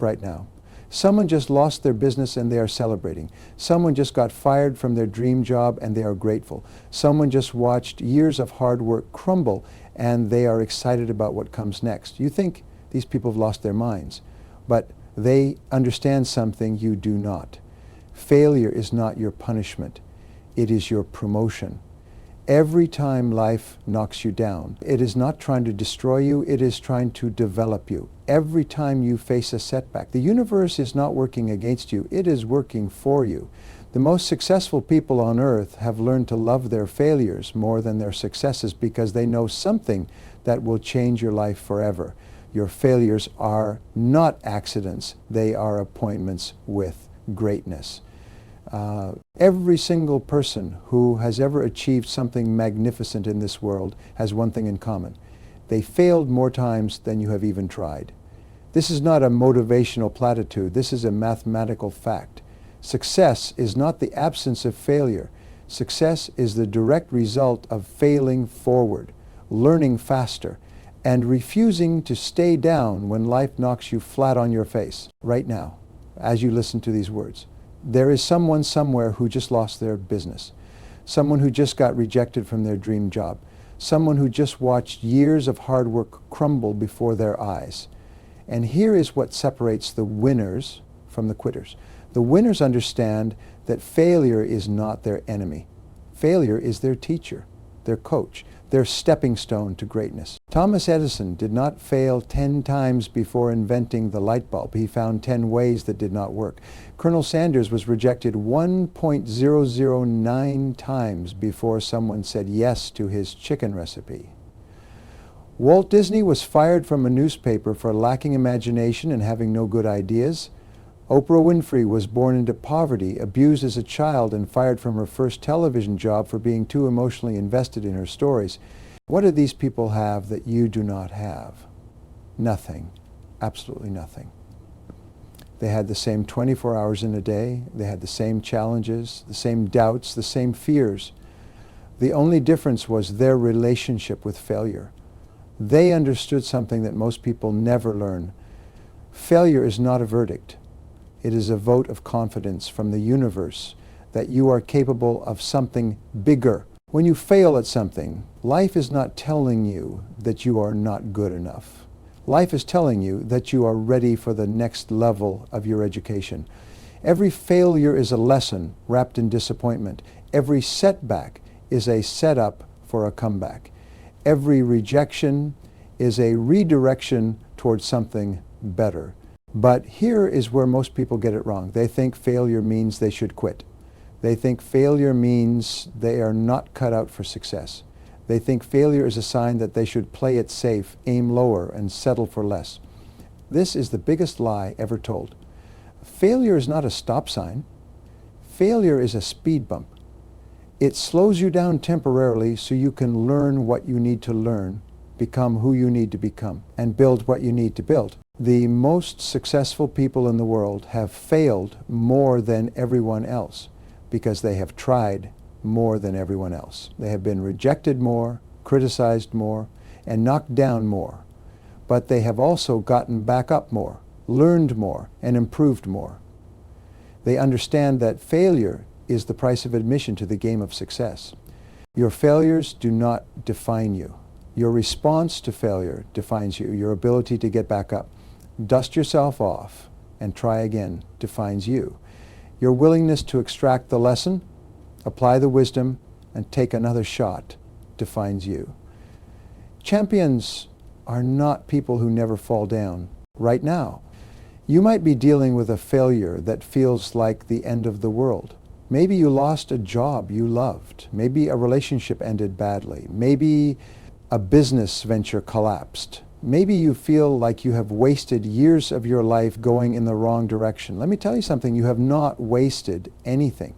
right now. Someone just lost their business and they are celebrating. Someone just got fired from their dream job and they are grateful. Someone just watched years of hard work crumble and they are excited about what comes next. You think these people have lost their minds, but they understand something you do not. Failure is not your punishment. It is your promotion. Every time life knocks you down, it is not trying to destroy you, it is trying to develop you. Every time you face a setback, the universe is not working against you, it is working for you. The most successful people on earth have learned to love their failures more than their successes because they know something that will change your life forever. Your failures are not accidents, they are appointments with greatness. Every single person who has ever achieved something magnificent in this world has one thing in common. They failed more times than you have even tried. This is not a motivational platitude. This is a mathematical fact. Success is not the absence of failure. Success is the direct result of failing forward, learning faster, and refusing to stay down when life knocks you flat on your face right now as you listen to these words. There is someone somewhere who just lost their business, someone who just got rejected from their dream job, someone who just watched years of hard work crumble before their eyes. And here is what separates the winners from the quitters. The winners understand that failure is not their enemy. Failure is their teacher, their coach, their stepping stone to greatness. Thomas Edison did not fail 10 times before inventing the light bulb. He found 10 ways that did not work. Colonel Sanders was rejected 1.009 times before someone said yes to his chicken recipe. Walt Disney was fired from a newspaper for lacking imagination and having no good ideas. Oprah Winfrey was born into poverty, abused as a child, and fired from her first television job for being too emotionally invested in her stories. What do these people have that you do not have? Nothing. Absolutely nothing. They had the same 24 hours in a day. They had the same challenges, the same doubts, the same fears. The only difference was their relationship with failure. They understood something that most people never learn. Failure is not a verdict. It is a vote of confidence from the universe that you are capable of something bigger. When you fail at something, life is not telling you that you are not good enough. Life is telling you that you are ready for the next level of your education. Every failure is a lesson wrapped in disappointment. Every setback is a setup for a comeback. Every rejection is a redirection towards something better. But here is where most people get it wrong. They think failure means they should quit. They think failure means they are not cut out for success. They think failure is a sign that they should play it safe, aim lower, and settle for less. This is the biggest lie ever told. Failure is not a stop sign. Failure is a speed bump. It slows you down temporarily so you can learn what you need to learn, become who you need to become, and build what you need to build. The most successful people in the world have failed more than everyone else because they have tried more than everyone else. They have been rejected more, criticized more, and knocked down more. But they have also gotten back up more, learned more, and improved more. They understand that failure is the price of admission to the game of success. Your failures do not define you. Your response to failure defines you. Your ability to get back up, dust yourself off, and try again defines you. Your willingness to extract the lesson, apply the wisdom, and take another shot defines you. Champions are not people who never fall down. Right now, you might be dealing with a failure that feels like the end of the world. Maybe you lost a job you loved. Maybe a relationship ended badly. Maybe a business venture collapsed. Maybe you feel like you have wasted years of your life going in the wrong direction. Let me tell you something, you have not wasted anything.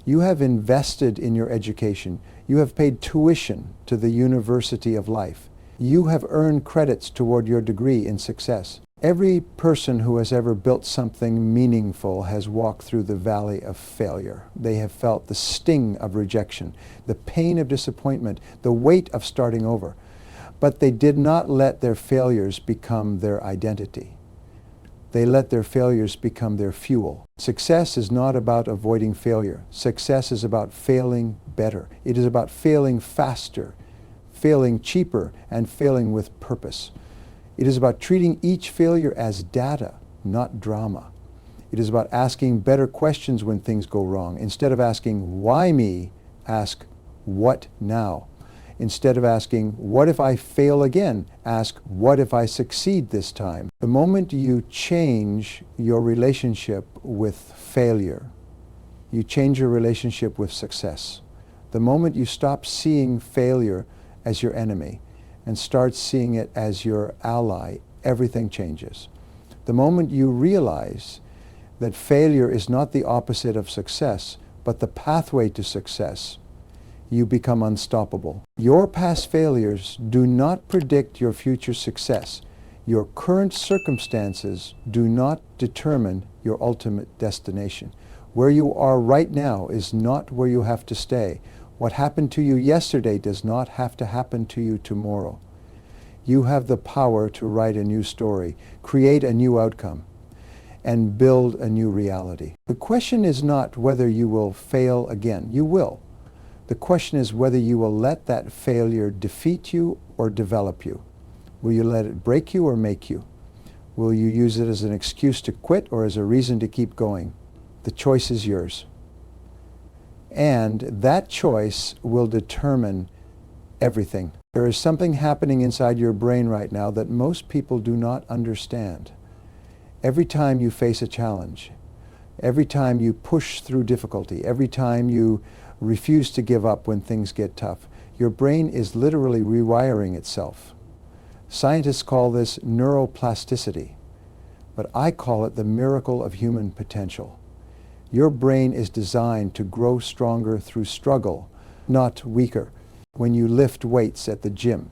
You have invested in your education. You have paid tuition to the University of Life. You have earned credits toward your degree in success. Every person who has ever built something meaningful has walked through the valley of failure. They have felt the sting of rejection, the pain of disappointment, the weight of starting over. But they did not let their failures become their identity. They let their failures become their fuel. Success is not about avoiding failure. Success is about failing better. It is about failing faster, failing cheaper, and failing with purpose. It is about treating each failure as data, not drama. It is about asking better questions when things go wrong. Instead of asking, why me, ask, what now? Instead of asking, what if I fail again? Ask, what if I succeed this time? The moment you change your relationship with failure, you change your relationship with success. The moment you stop seeing failure as your enemy and start seeing it as your ally, everything changes. The moment you realize that failure is not the opposite of success, but the pathway to success, you become unstoppable. Your past failures do not predict your future success. Your current circumstances do not determine your ultimate destination. Where you are right now is not where you have to stay. What happened to you yesterday does not have to happen to you tomorrow. You have the power to write a new story, create a new outcome, and build a new reality. The question is not whether you will fail again. You will. The question is whether you will let that failure defeat you or develop you. Will you let it break you or make you? Will you use it as an excuse to quit or as a reason to keep going? The choice is yours. And that choice will determine everything. There is something happening inside your brain right now that most people do not understand. Every time you face a challenge, every time you push through difficulty, every time you refuse to give up when things get tough, your brain is literally rewiring itself. Scientists call this neuroplasticity, but I call it the miracle of human potential. Your brain is designed to grow stronger through struggle, not weaker. When you lift weights at the gym,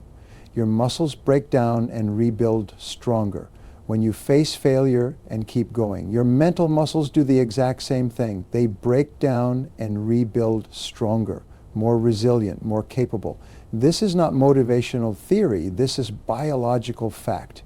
your muscles break down and rebuild stronger. When you face failure and keep going, your mental muscles do the exact same thing. They break down and rebuild stronger, more resilient, more capable. This is not motivational theory. This is biological fact.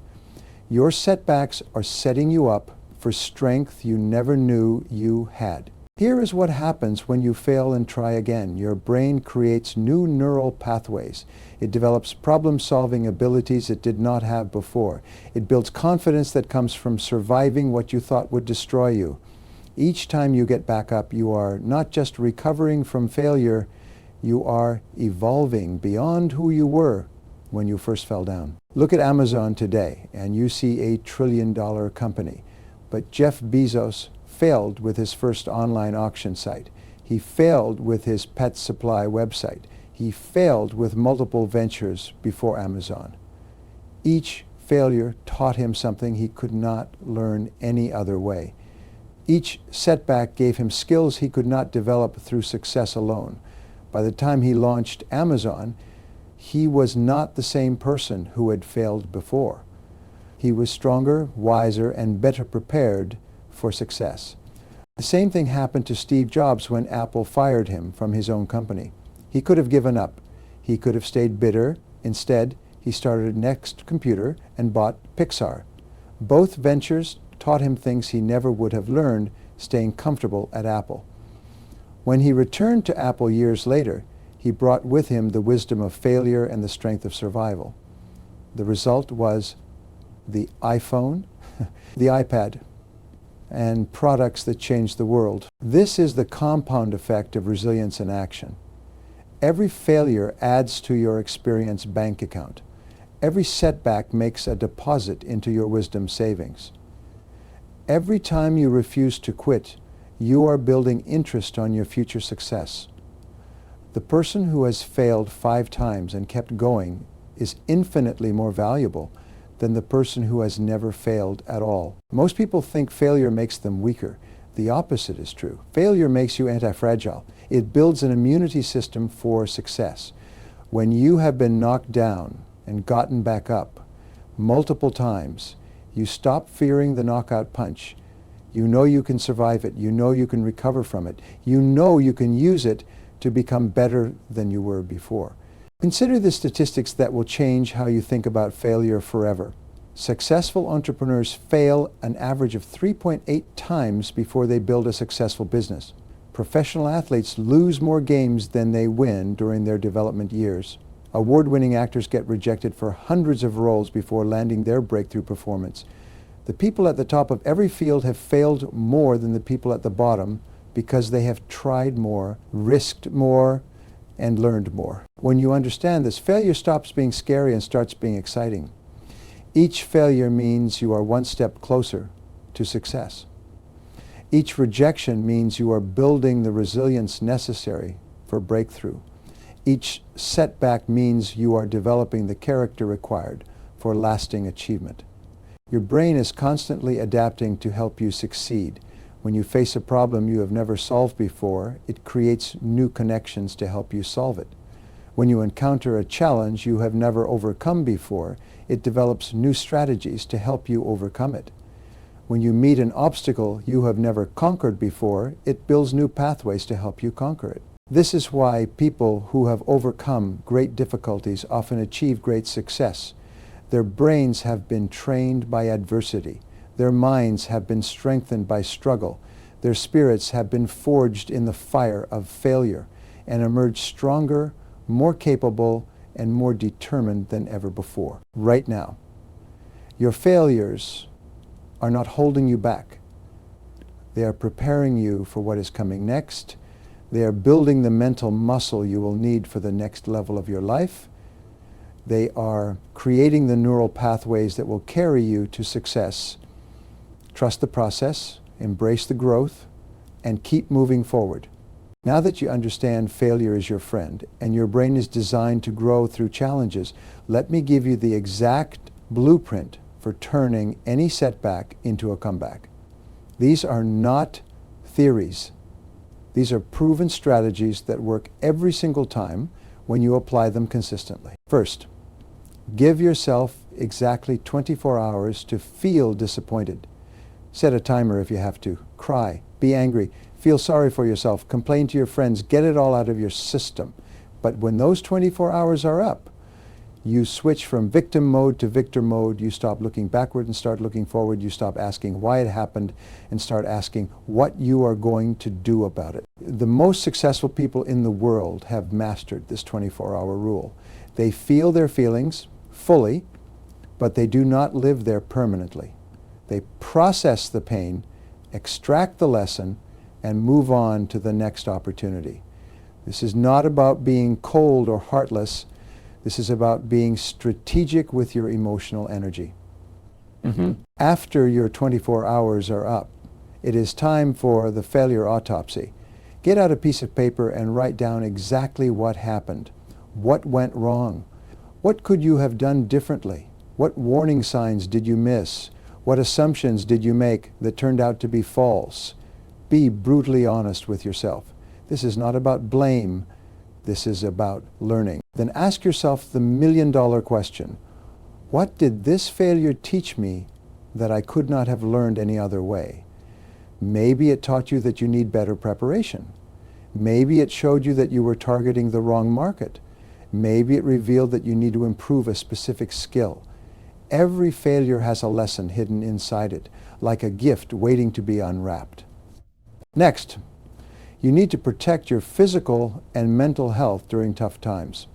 Your setbacks are setting you up for strength you never knew you had. Here is what happens when you fail and try again. Your brain creates new neural pathways. It develops problem-solving abilities it did not have before. It builds confidence that comes from surviving what you thought would destroy you. Each time you get back up, you are not just recovering from failure, you are evolving beyond who you were when you first fell down. Look at Amazon today, and you see a trillion-dollar company. But Jeff Bezos failed with his first online auction site. He failed with his pet supply website. He failed with multiple ventures before Amazon. Each failure taught him something he could not learn any other way. Each setback gave him skills he could not develop through success alone. By the time he launched Amazon, he was not the same person who had failed before. He was stronger, wiser, and better prepared for success. The same thing happened to Steve Jobs when Apple fired him from his own company. He could have given up. He could have stayed bitter. Instead, he started Next Computer and bought Pixar. Both ventures taught him things he never would have learned staying comfortable at Apple. When he returned to Apple years later, he brought with him the wisdom of failure and the strength of survival. The result was the iPhone, the iPad, and products that changed the world. This is the compound effect of resilience in action. Every failure adds to your experience bank account. Every setback makes a deposit into your wisdom savings. Every time you refuse to quit, you are building interest on your future success. The person who has failed 5 times and kept going is infinitely more valuable than the person who has never failed at all. Most people think failure makes them weaker. The opposite is true. Failure makes you anti-fragile. It builds an immunity system for success. When you have been knocked down and gotten back up multiple times, you stop fearing the knockout punch. You know you can survive it. You know you can recover from it. You know you can use it to become better than you were before. Consider the statistics that will change how you think about failure forever. Successful entrepreneurs fail an average of 3.8 times before they build a successful business. Professional athletes lose more games than they win during their development years. Award-winning actors get rejected for hundreds of roles before landing their breakthrough performance. The people at the top of every field have failed more than the people at the bottom because they have tried more, risked more, and learned more. When you understand this, failure stops being scary and starts being exciting. Each failure means you are one step closer to success. Each rejection means you are building the resilience necessary for breakthrough. Each setback means you are developing the character required for lasting achievement. Your brain is constantly adapting to help you succeed. When you face a problem you have never solved before, it creates new connections to help you solve it. When you encounter a challenge you have never overcome before, it develops new strategies to help you overcome it. When you meet an obstacle you have never conquered before, it builds new pathways to help you conquer it. This is why people who have overcome great difficulties often achieve great success. Their brains have been trained by adversity. Their minds have been strengthened by struggle. Their spirits have been forged in the fire of failure and emerged stronger, more capable, and more determined than ever before. Right now, your failures are not holding you back. They are preparing you for what is coming next. They are building the mental muscle you will need for the next level of your life. They are creating the neural pathways that will carry you to success. Trust the process, embrace the growth, and keep moving forward. Now that you understand failure is your friend and your brain is designed to grow through challenges, let me give you the exact blueprint for turning any setback into a comeback. These are not theories. These are proven strategies that work every single time when you apply them consistently. First, give yourself exactly 24 hours to feel disappointed. Set a timer if you have to. Cry, be angry, feel sorry for yourself, complain to your friends, get it all out of your system. But when those 24 hours are up, you switch from victim mode to victor mode. You stop looking backward and start looking forward. You stop asking why it happened and start asking what you are going to do about it. The most successful people in the world have mastered this 24-hour rule. They feel their feelings fully, but they do not live there permanently. They process the pain, extract the lesson, and move on to the next opportunity. This is not about being cold or heartless. This is about being strategic with your emotional energy. After your 24 hours are up, it is time for the failure autopsy. Get out a piece of paper and write down exactly what happened. What went wrong? What could you have done differently? What warning signs did you miss? What assumptions did you make that turned out to be false? Be brutally honest with yourself. This is not about blame. This is about learning. Then ask yourself the million-dollar question. What did this failure teach me that I could not have learned any other way? Maybe it taught you that you need better preparation. Maybe it showed you that you were targeting the wrong market. Maybe it revealed that you need to improve a specific skill. Every failure has a lesson hidden inside it, like a gift waiting to be unwrapped. Next, you need to protect your physical and mental health during tough times.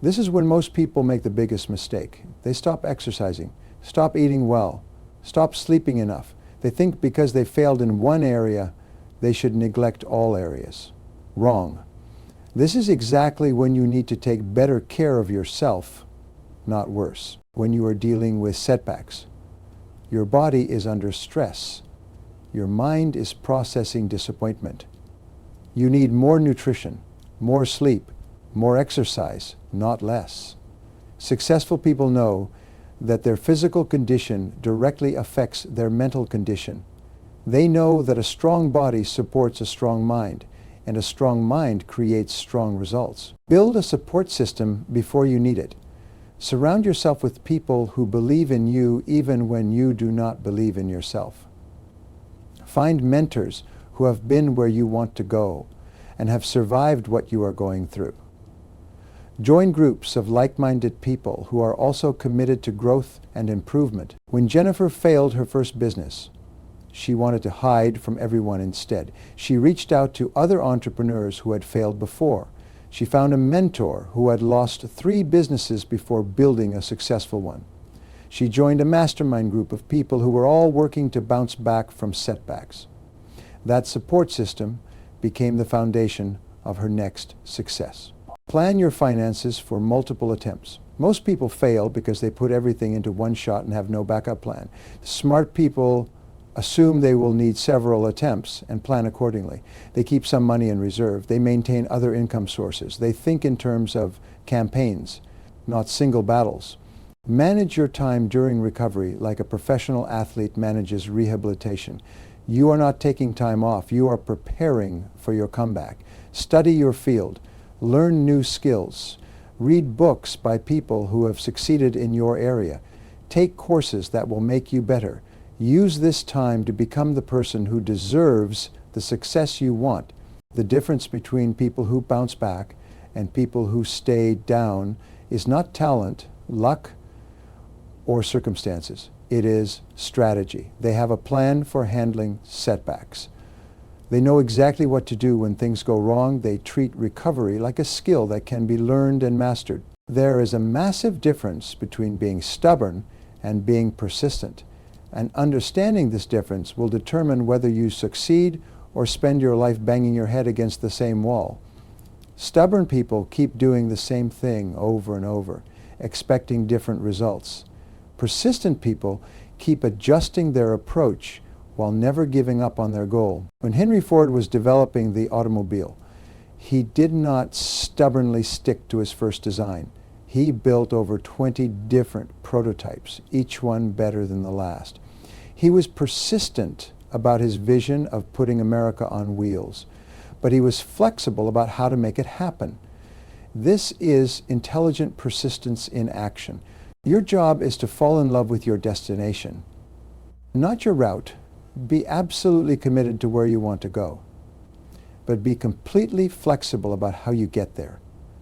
This is when most people make the biggest mistake. They stop exercising, stop eating well, stop sleeping enough. They think because they failed in one area, they should neglect all areas. Wrong. This is exactly when you need to take better care of yourself, not worse. When you are dealing with setbacks, your body is under stress. Your mind is processing disappointment. You need more nutrition, more sleep, more exercise, not less. Successful people know that their physical condition directly affects their mental condition. They know that a strong body supports a strong mind, and a strong mind creates strong results. Build a support system before you need it. Surround yourself with people who believe in you even when you do not believe in yourself. Find mentors who have been where you want to go and have survived what you are going through. Join groups of like-minded people who are also committed to growth and improvement. When Jennifer failed her first business, she wanted to hide from everyone instead. She reached out to other entrepreneurs who had failed before. She found a mentor who had lost 3 businesses before building a successful one. She joined a mastermind group of people who were all working to bounce back from setbacks. That support system became the foundation of her next success. Plan your finances for multiple attempts. Most people fail because they put everything into one shot and have no backup plan. Smart people assume they will need several attempts and plan accordingly. They keep some money in reserve. They maintain other income sources. They think in terms of campaigns, not single battles. Manage your time during recovery like a professional athlete manages rehabilitation. You are not taking time off. You are preparing for your comeback. Study your field. Learn new skills. Read books by people who have succeeded in your area. Take courses that will make you better. Use this time to become the person who deserves the success you want. The difference between people who bounce back and people who stay down is not talent, luck, or circumstances. It is strategy. They have a plan for handling setbacks. They know exactly what to do when things go wrong. They treat recovery like a skill that can be learned and mastered. There is a massive difference between being stubborn and being persistent. And understanding this difference will determine whether you succeed or spend your life banging your head against the same wall. Stubborn people keep doing the same thing over and over, expecting different results. Persistent people keep adjusting their approach while never giving up on their goal. When Henry Ford was developing the automobile, he did not stubbornly stick to his first design. He built over 20 different prototypes, each one better than the last. He was persistent about his vision of putting America on wheels, but he was flexible about how to make it happen. This is intelligent persistence in action. Your job is to fall in love with your destination, not your route. Be absolutely committed to where you want to go, but be completely flexible about how you get there.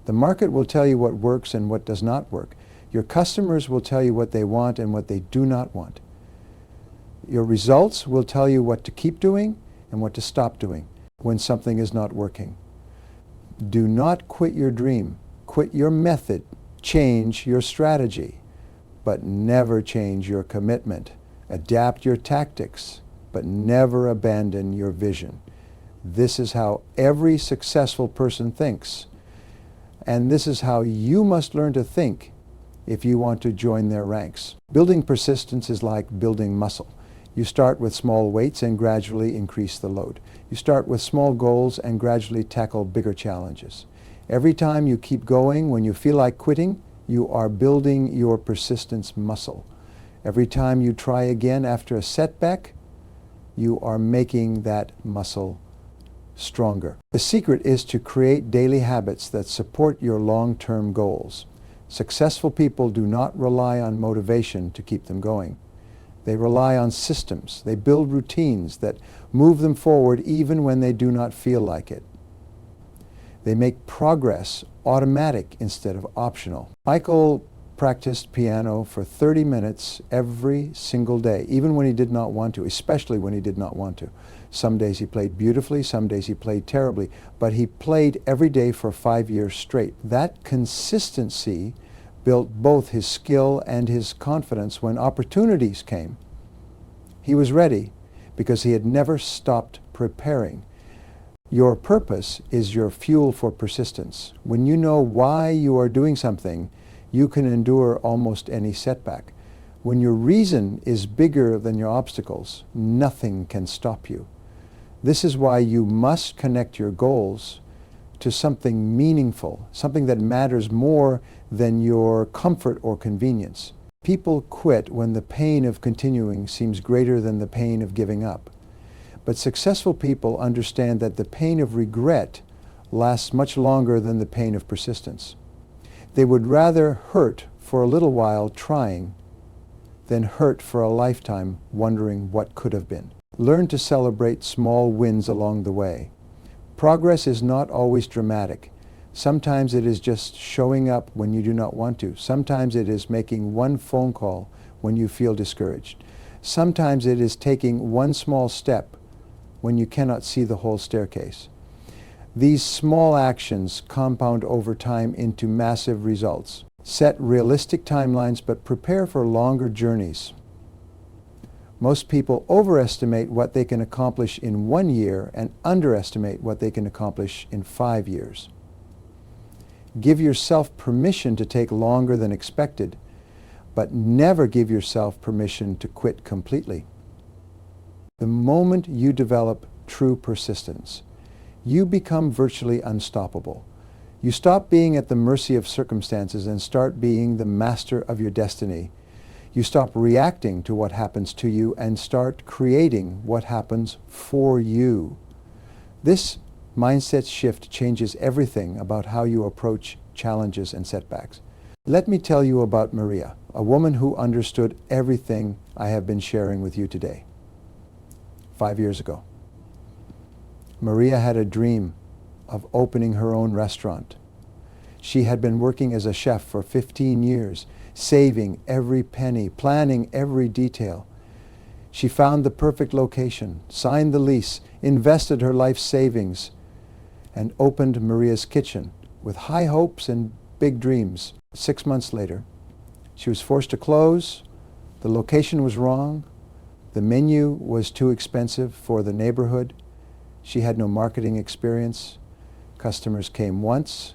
The market will tell you what works and what does not work. Your customers will tell you what they want and what they do not want. Your results will tell you what to keep doing and what to stop doing when something is not working. Do not quit your dream. Quit your method. Change your strategy, but never change your commitment. Adapt your tactics, but never abandon your vision. This is how every successful person thinks. And this is how you must learn to think if you want to join their ranks. Building persistence is like building muscle. You start with small weights and gradually increase the load. You start with small goals and gradually tackle bigger challenges. Every time you keep going when you feel like quitting, you are building your persistence muscle. Every time you try again after a setback, you are making that muscle stronger. The secret is to create daily habits that support your long-term goals. Successful people do not rely on motivation to keep them going. They rely on systems. They build routines that move them forward even when they do not feel like it. They make progress automatic instead of optional. Michael practiced piano for 30 minutes every single day, even when he did not want to, especially when he did not want to. Some days he played beautifully, some days he played terribly, but he played every day for 5 years straight. That consistency built both his skill and his confidence. When opportunities came, he was ready because he had never stopped preparing. Your purpose is your fuel for persistence. When you know why you are doing something, you can endure almost any setback. When your reason is bigger than your obstacles, nothing can stop you. This is why you must connect your goals to something meaningful, something that matters more than your comfort or convenience. People quit when the pain of continuing seems greater than the pain of giving up. But successful people understand that the pain of regret lasts much longer than the pain of persistence. They would rather hurt for a little while trying than hurt for a lifetime wondering what could have been. Learn to celebrate small wins along the way. Progress is not always dramatic, Sometimes it is just showing up when you do not want to. Sometimes it is making one phone call when you feel discouraged. Sometimes it is taking one small step when you cannot see the whole staircase. These small actions compound over time into massive results. Set realistic timelines, but prepare for longer journeys. Most people overestimate what they can accomplish in 1 year and underestimate what they can accomplish in 5 years. Give yourself permission to take longer than expected, but never give yourself permission to quit completely. The moment you develop true persistence, you become virtually unstoppable. You stop being at the mercy of circumstances and start being the master of your destiny. You stop reacting to what happens to you and start creating what happens for you. This mindset shift changes everything about how you approach challenges and setbacks. Let me tell you about Maria, a woman who understood everything I have been sharing with you today. 5 years ago, Maria had a dream of opening her own restaurant. She had been working as a chef for 15 years, saving every penny, planning every detail. She found the perfect location, signed the lease, invested her life savings, and opened Maria's Kitchen with high hopes and big dreams. 6 months later, she was forced to close. The location was wrong. The menu was too expensive for the neighborhood. She had no marketing experience. Customers came once,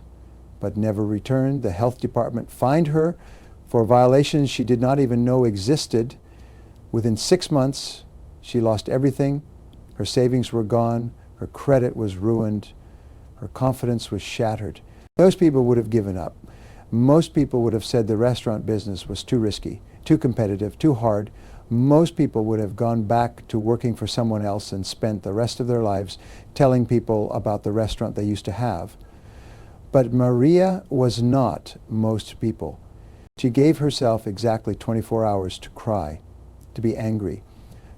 but never returned. The health department fined her for violations she did not even know existed. Within 6 months, she lost everything. Her savings were gone. Her credit was ruined. Her confidence was shattered. Most people would have given up. Most people would have said the restaurant business was too risky, too competitive, too hard. Most people would have gone back to working for someone else and spent the rest of their lives telling people about the restaurant they used to have. But Maria was not most people. She gave herself exactly 24 hours to cry, to be angry,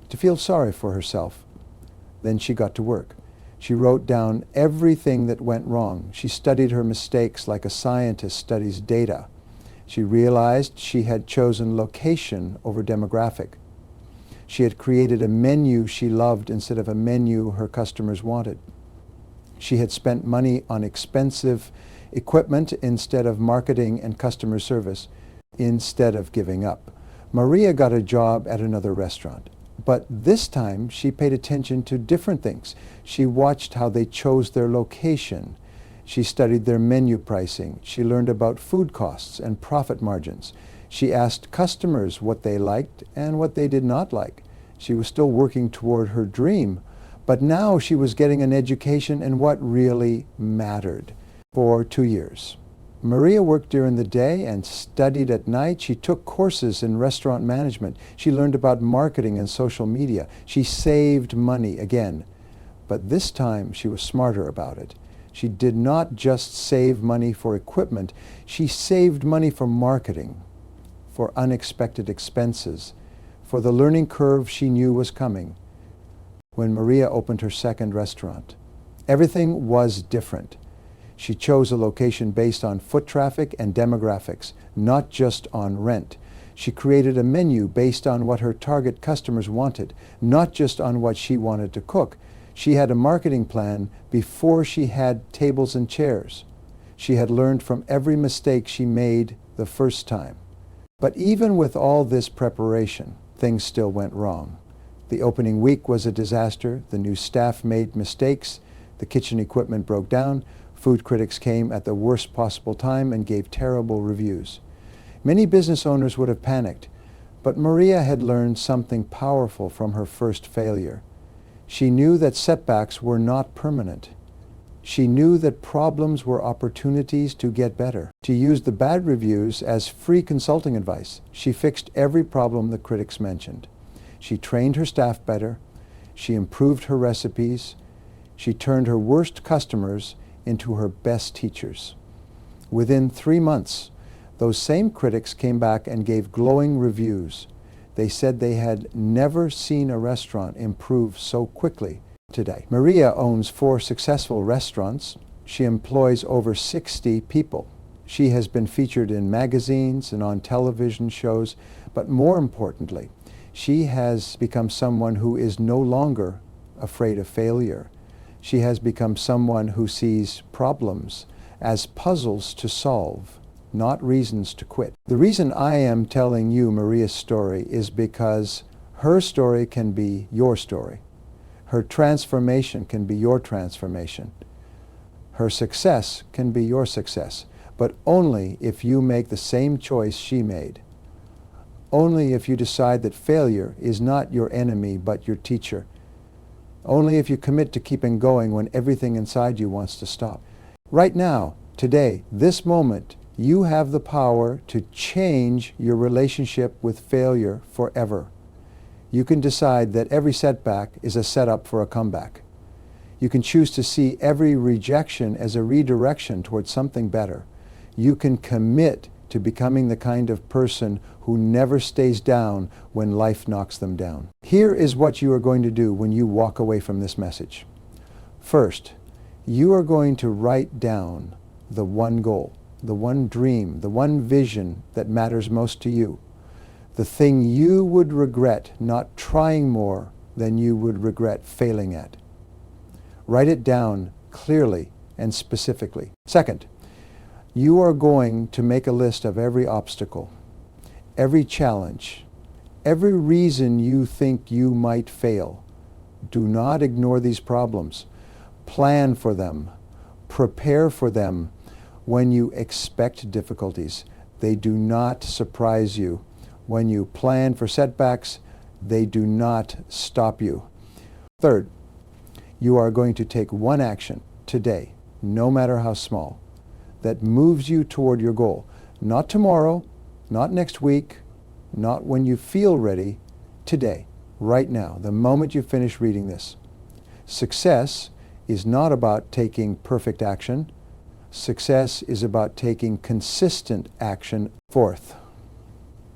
to feel sorry for herself. Then she got to work. She wrote down everything that went wrong. She studied her mistakes like a scientist studies data. She realized she had chosen location over demographic. She had created a menu she loved instead of a menu her customers wanted. She had spent money on expensive equipment instead of marketing and customer service, instead of giving up. Maria got a job at another restaurant. But this time she paid attention to different things. She watched how they chose their location. She studied their menu pricing. She learned about food costs and profit margins. She asked customers what they liked and what they did not like. She was still working toward her dream, but now she was getting an education in what really mattered. For 2 years, Maria worked during the day and studied at night. She took courses in restaurant management. She learned about marketing and social media. She saved money again, but this time she was smarter about it. She did not just save money for equipment. She saved money for marketing, for unexpected expenses, for the learning curve she knew was coming. When Maria opened her second restaurant, everything was different. She chose a location based on foot traffic and demographics, not just on rent. She created a menu based on what her target customers wanted, not just on what she wanted to cook. She had a marketing plan before she had tables and chairs. She had learned from every mistake she made the first time. But even with all this preparation, things still went wrong. The opening week was a disaster. The new staff made mistakes. The kitchen equipment broke down. Food critics came at the worst possible time and gave terrible reviews. Many business owners would have panicked, but Maria had learned something powerful from her first failure. She knew that setbacks were not permanent. She knew that problems were opportunities to get better. She used the bad reviews as free consulting advice. She fixed every problem the critics mentioned. She trained her staff better. She improved her recipes. She turned her worst customers into her best teachers. Within 3 months, those same critics came back and gave glowing reviews. They said they had never seen a restaurant improve so quickly today. Maria owns 4 successful restaurants. She employs over 60 people. She has been featured in magazines and on television shows, but more importantly, she has become someone who is no longer afraid of failure. She has become someone who sees problems as puzzles to solve, not reasons to quit. The reason I am telling you Maria's story is because her story can be your story. Her transformation can be your transformation. Her success can be your success, but only if you make the same choice she made. Only if you decide that failure is not your enemy but your teacher. Only if you commit to keeping going when everything inside you wants to stop. Right now, today, this moment, you have the power to change your relationship with failure forever. You can decide that every setback is a setup for a comeback. You can choose to see every rejection as a redirection towards something better. You can commit to becoming the kind of person who never stays down when life knocks them down. Here is what you are going to do when you walk away from this message. First, you are going to write down the one goal, the one dream, the one vision that matters most to you. The thing you would regret not trying more than you would regret failing at. Write it down clearly and specifically. Second, you are going to make a list of every obstacle, every challenge, every reason you think you might fail. Do not ignore these problems. Plan for them. Prepare for them. When you expect difficulties, they do not surprise you. When you plan for setbacks, they do not stop you. Third, you are going to take one action today, no matter how small, that moves you toward your goal. Not tomorrow, not next week, not when you feel ready, today, right now, the moment you finish reading this. Success is not about taking perfect action. Success is about taking consistent action. Fourth,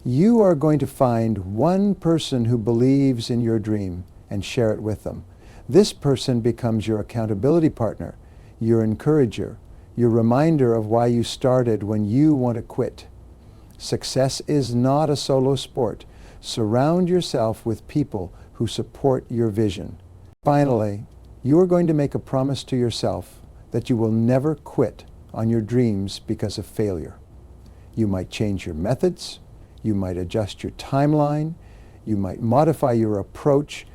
you are going to find one person who believes in your dream and share it with them. This person becomes your accountability partner, your encourager, your reminder of why you started when you want to quit. Success is not a solo sport. Surround yourself with people who support your vision. Finally, you are going to make a promise to yourself that you will never quit on your dreams because of failure. You might change your methods, you might adjust your timeline, you might modify your approach,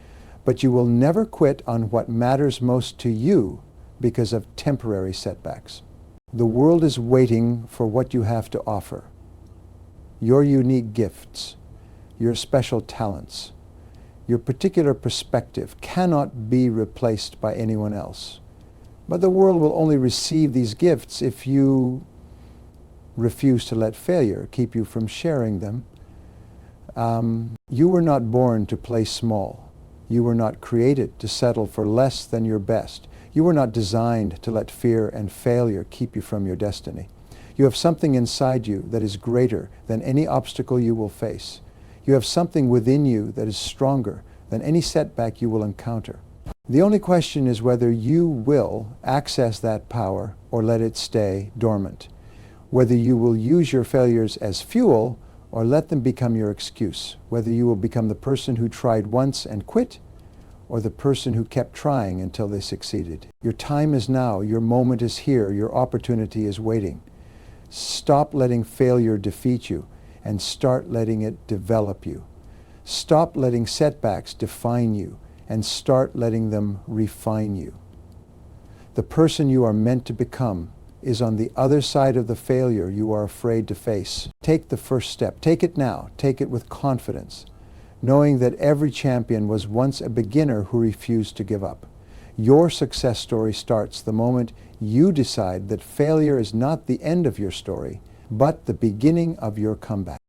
but you will never quit on what matters most to you because of temporary setbacks. The world is waiting for what you have to offer. Your unique gifts, your special talents, your particular perspective cannot be replaced by anyone else. But the world will only receive these gifts if you refuse to let failure keep you from sharing them. You were not born to play small. You were not created to settle for less than your best. You were not designed to let fear and failure keep you from your destiny. You have something inside you that is greater than any obstacle you will face. You have something within you that is stronger than any setback you will encounter. The only question is whether you will access that power or let it stay dormant. Whether you will use your failures as fuel or let them become your excuse. Whether you will become the person who tried once and quit or the person who kept trying until they succeeded. Your time is now. Your moment is here. Your opportunity is waiting. Stop letting failure defeat you and start letting it develop you. Stop letting setbacks define you and start letting them refine you. The person you are meant to become is on the other side of the failure you are afraid to face. Take the first step. Take it now. Take it with confidence, knowing that every champion was once a beginner who refused to give up. Your success story starts the moment you decide that failure is not the end of your story, but the beginning of your comeback.